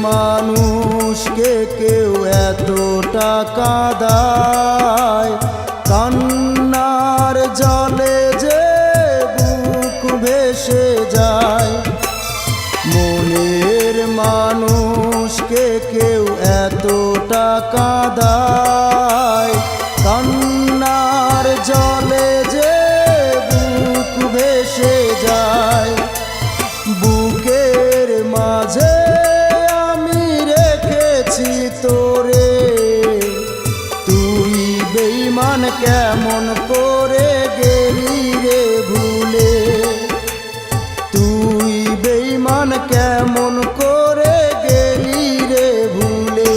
মানুষকে কেউ এতটা কাঁদায়, কান্নার জলে যে বুক ভেসে যায়। মনের মানুষকে কেউ এতটা কাঁদায়, কান্নার জলে যে বুক ভেসে যায়। বুকের মাঝে আমি রেখেছি তোরে, তুই বেঈমান কেমন করে গেলি রে ভুলে, তুই বেঈমান কেমন করে গেলি রে ভুলে।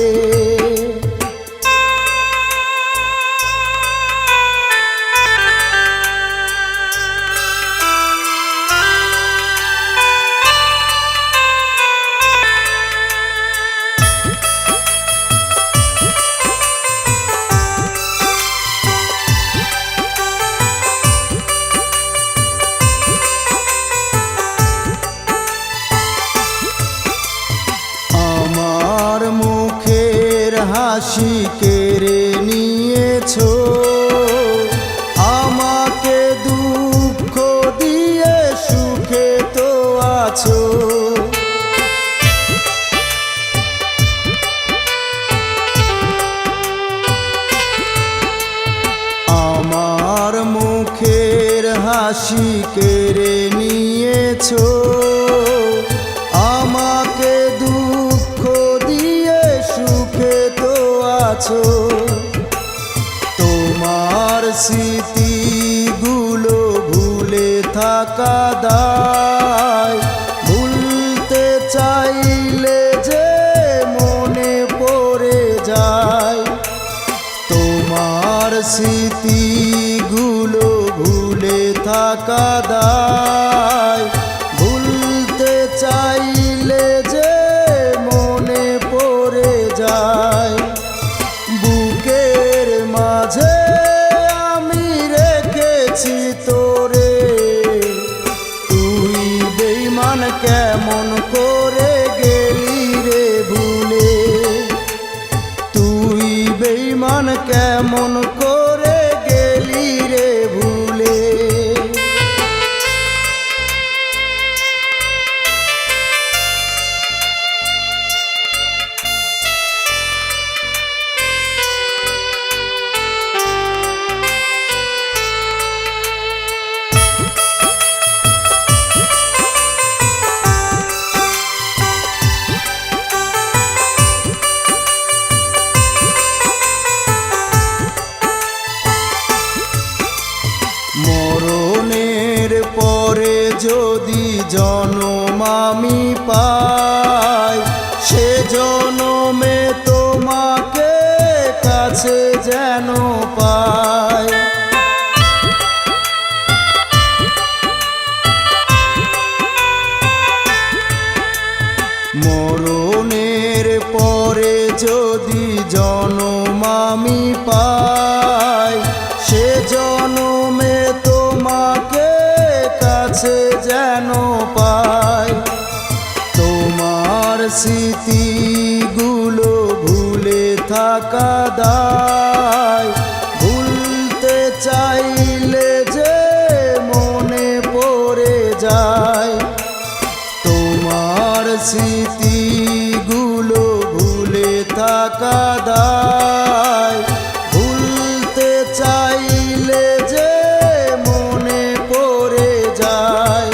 মুখের হাসি কেড়ে নিয়েছো, আমাকে দুঃখ দিয়ে সুখে তো আছো। আমার মুখের হাসি কেড়ে নিয়েছো, আমাকে দুঃখ দিয়ে সুখে তো আছো। তোমার স্মৃতিগুলো ভুলে থাকা দায়, ভুলতে চাইলে যে মনে পড়ে যায়। তোমার স্মৃতিগুলো ভুলে থাকা দায়, ভুলতে চাইলে যে মনে পড়ে যায়। বুকের মাঝে আমি রেখেছি তোরে, তুই বেঈমান কেমন করে গেলি রে ভুলে, তুই বেঈমান কেমন করে গেলি রে ভুলে। মরণের পরে যদি জনম আমি পাই, সে জনমে তোমাকে কাছে যেন পাই। মরণের পরে যদি জনম আমি পাই, সে জনমে তোমাকে কাছে যেন পাই। তোমার স্মৃতিগুলো ভুলে থাকা দায়, ভুলতে চাইলে যে মনে পড়ে যায়। তোমার স্মৃতিগুলো ভুলে থাকা দায়, ভুলতে চাইলে যে মনে পড়ে যায়।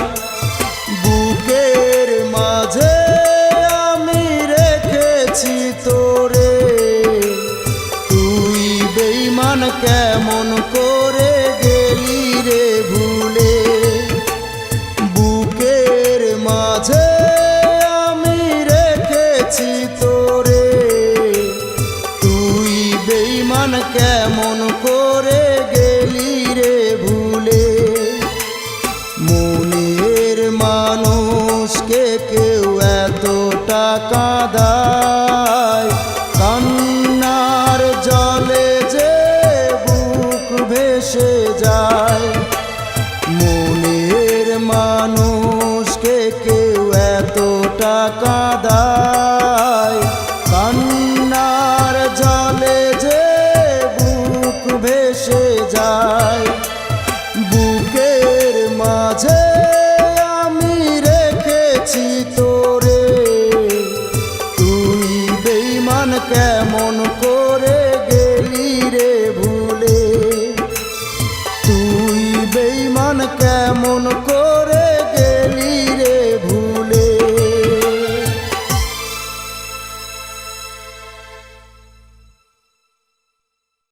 বুকের মাঝে আমি রেখেছি তোরে, তুই বেঈমান কেমন করে গেলি রে ভুলে। বুকের মাঝে আমি রেখেছি তোরে, তুই বেঈমান কেমন করে গেলি রে ভুলে। মনের মানুষকে কেউ এতটা কাঁদায়, কান্নার জলে যে বুক মাঝে আমি রেখেছি তোরে, তুই বেঈমান কেমন করে গেলি রে ভুলে, তুই বেঈমান কেমন